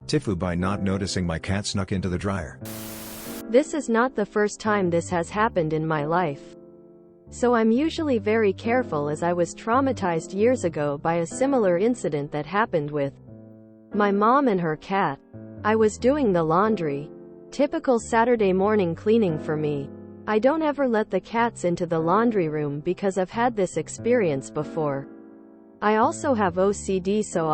TIFU by not noticing my cat snuck into the dryer. This is not the first time this has happened in my life. So I'm usually very careful, as I was traumatized years ago by a similar incident that happened with my mom and her cat. I was doing the laundry. Typical Saturday morning cleaning for me. I don't ever let the cats into the laundry room because I've had this experience before. I also have OCD, so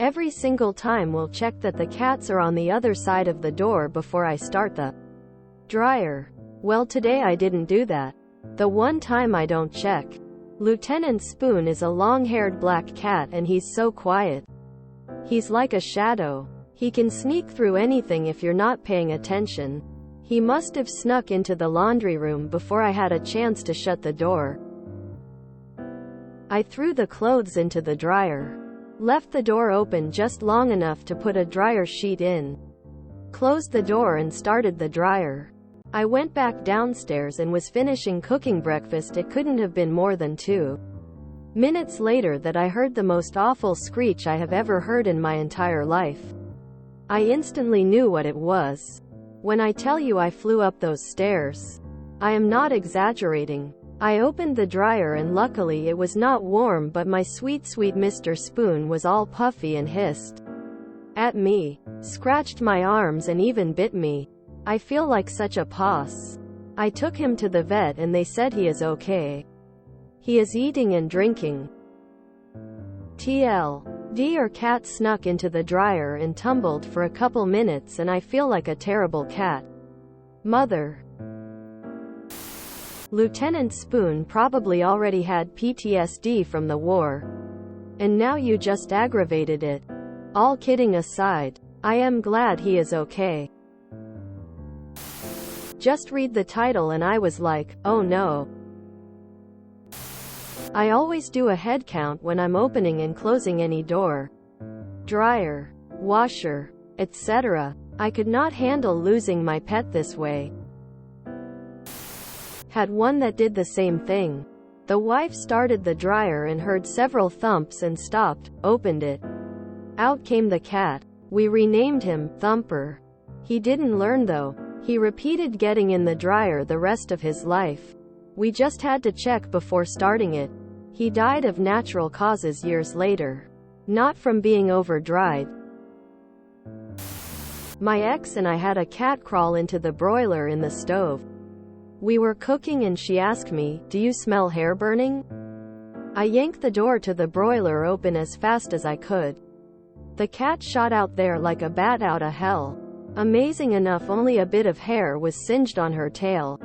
every single time will check that the cats are on the other side of the door before I start the dryer. Well, today I didn't do that. The one time I don't check. Lieutenant Spoon is a long-haired black cat and he's so quiet. He's like a shadow. He can sneak through anything if you're not paying attention. He must have snuck into the laundry room before I had a chance to shut the door. I threw the clothes into the dryer. Left the door open just long enough to put a dryer sheet in. Closed the door and started the dryer. I went back downstairs and was finishing cooking breakfast. It couldn't have been more than 2 minutes later that I heard the most awful screech I have ever heard in my entire life. I instantly knew what it was. When I tell you I flew up those stairs, I am not exaggerating. I opened the dryer and luckily it was not warm, but my sweet Mr. Spoon was all puffy and hissed at me, scratched my arms and even bit me. I feel like such a poss. I took him to the vet and they said he is okay. He is eating and drinking. TLD, our cat snuck into the dryer and tumbled for a couple minutes and I feel like a terrible cat mother. Lieutenant Spoon probably already had PTSD from the war. And now you just aggravated it. All kidding aside, I am glad he is okay. Just read the title and I was like, oh no. I always do a head count when I'm opening and closing any door, dryer, washer, etc. I could not handle losing my pet this way. Had one that did the same thing. The wife started the dryer and heard several thumps and stopped, opened it. Out came the cat. We renamed him Thumper. He didn't learn though. He repeated getting in the dryer the rest of his life. We just had to check before starting it. He died of natural causes years later. Not from being over-dried. My ex and I had a cat crawl into the broiler in the stove. We were cooking and she asked me, "Do you smell hair burning?" I yanked the door to the broiler open as fast as I could. The cat shot out there like a bat out of hell. Amazing enough, only a bit of hair was singed on her tail.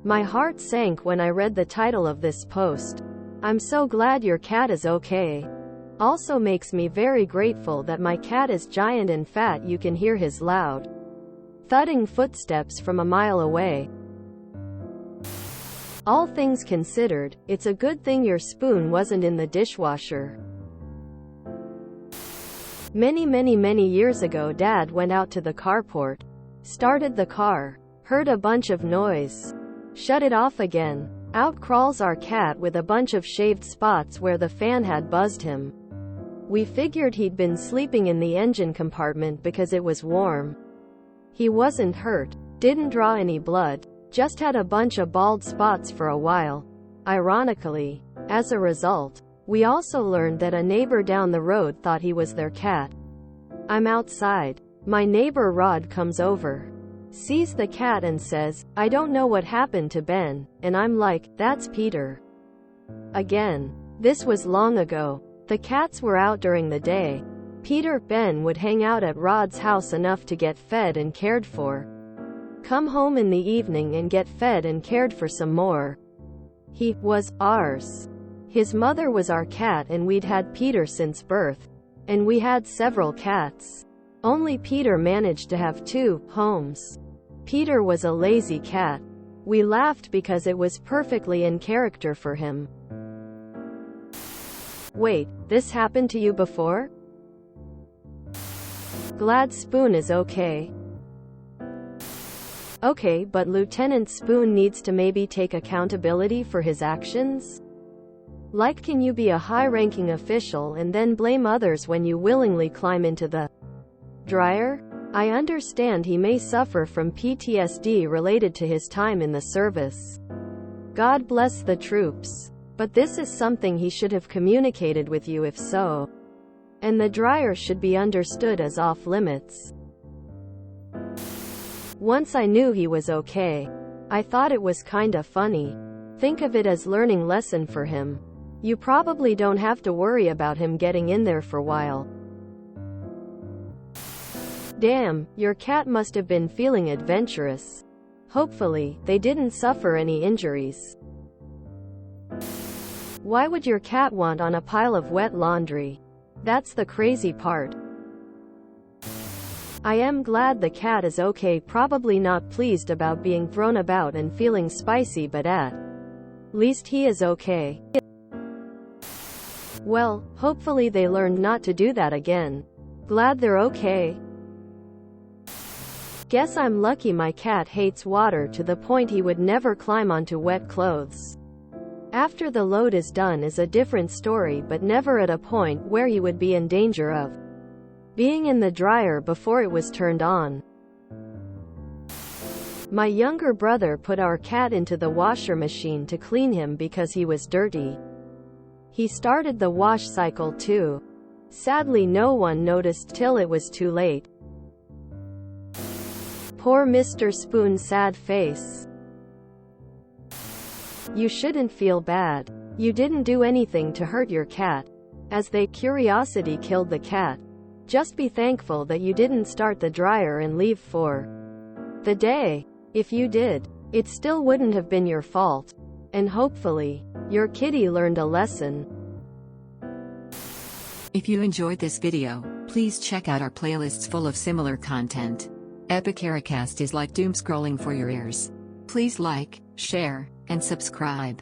My heart sank when I read the title of this post. I'm so glad your cat is okay. Also makes me very grateful that my cat is giant and fat. You can hear his loud thudding footsteps from a mile away. All things considered, it's a good thing your spoon wasn't in the dishwasher. Many years ago, Dad went out to the carport, started the car, heard a bunch of noise, shut it off again. Out crawls our cat with a bunch of shaved spots where the fan had buzzed him. We figured he'd been sleeping in the engine compartment because it was warm. He wasn't hurt, didn't draw any blood, just had a bunch of bald spots for a while. Ironically, as a result, we also learned that a neighbor down the road thought he was their cat. I'm outside. My neighbor Rod comes over, sees the cat and says, "I don't know what happened to Ben," and I'm like, "That's Peter." Again. This was long ago. The cats were out during the day. Ben would hang out at Rod's house enough to get fed and cared for. Come home in the evening and get fed and cared for some more. He was ours. His mother was our cat and we'd had Peter since birth. And we had several cats. Only Peter managed to have 2 homes. Peter was a lazy cat. We laughed because it was perfectly in character for him. Wait, this happened to you before? Glad Spoon is okay. Okay, but Lieutenant Spoon needs to maybe take accountability for his actions? Like, can you be a high-ranking official and then blame others when you willingly climb into the dryer? I understand he may suffer from PTSD related to his time in the service. God bless the troops. But this is something he should have communicated with you if so. And the dryer should be understood as off-limits. Once I knew he was okay. I thought it was kinda funny. Think of it as learning lesson for him. You probably don't have to worry about him getting in there for a while. Damn, your cat must have been feeling adventurous. Hopefully, they didn't suffer any injuries. Why would your cat want on a pile of wet laundry? That's the crazy part. I am glad the cat is okay, probably not pleased about being thrown about and feeling spicy, but at least he is okay. Well, hopefully they learned not to do that again. Glad they're okay. Guess I'm lucky my cat hates water to the point he would never climb onto wet clothes. After the load is done is a different story, but never at a point where he would be in danger of being in the dryer before it was turned on. My younger brother put our cat into the washer machine to clean him because he was dirty. He started the wash cycle too. Sadly, no one noticed till it was too late. Poor Mr. Spoon's sad face. You shouldn't feel bad. You didn't do anything to hurt your cat. As they curiosity killed the cat. Just be thankful that you didn't start the dryer and leave for the day. If you did, it still wouldn't have been your fault. And hopefully, your kitty learned a lesson. If you enjoyed this video, please check out our playlists full of similar content. Epic Ericast is like doom scrolling for your ears. Please like, share, and subscribe.